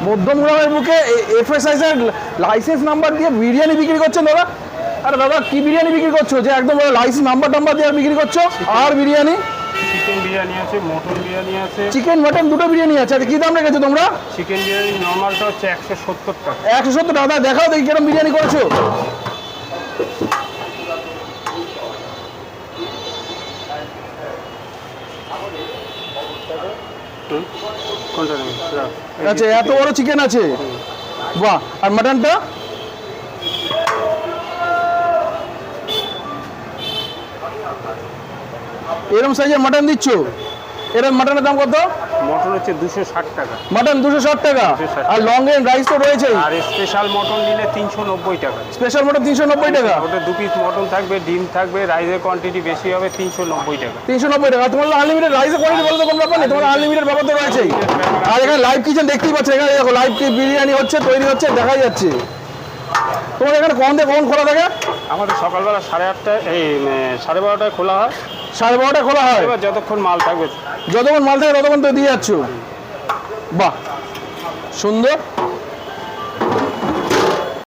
মধ্যম গ্রামের বুকে এফএসআই এর লাইসেন্স নাম্বার দিয়ে বিরিয়ানি বিক্রি করছেন দাদা? আরে দাদা কি বিরিয়ানি বিক্রি করছো যে একদম লাইসেন্স নাম্বার দিয়ে বিক্রি করছো? আর বিরিয়ানি চিকেন বিরিয়ানি আছে, মটন বিরিয়ানি আছে, চিকেন মটন দুটো বিরিয়ানি আছে। আচ্ছা কি দাম রেখেছো তোমরা? চিকেন বিরিয়ানি নর্মালটা হচ্ছে 170 টাকা। 170 টাকা। দেখাও দেখি কিরকম বিরিয়ানি করেছো। কোনটা নেবেন? আচ্ছা এত বড় চিকেন আছে, বাহ। আর মাটনটা? এরকম সাইজের মাটন দিচ্ছ? এরকম মাটনের দাম কত? মটন হচ্ছে 260 টাকা। মাটন 260 টাকা। 260 আর লং এন্ড রাইস তো রয়েছেই। আর স্পেশাল মটন নিলে 390 টাকা। স্পেশাল মটন 390 টাকা। ওটা 2 পিস মটন থাকবে, ডিম থাকবে, রাইসের কোয়ান্টিটি বেশি হবে, 390 টাকা। 390 টাকা। তোমার আনলিমিটেড রাইসের কোয়ালিটি বলতে কোনো ব্যাপার নেই, তোমার আনলিমিটেড ব্যাপার তো রয়েছেই। আর এখানে লাইভ কিচেন দেখতেই পাচ্ছ, এখানে দেখো লাইভ বিরিয়ানি হচ্ছে, তৈরি হচ্ছে, দেখাই যাচ্ছে। তোমার এখানে কখন খোলা থাকে? আমাদের সকালবেলা 8:30টায়, এই 12:30টায় খোলা হয়। 12:30টায় খোলা হয়। এবার যতক্ষণ মাল থাকবে, যতক্ষণ মাল থাকে ততক্ষণ তো দিয়ে যাচ্ছ। বাহ সুন্দর।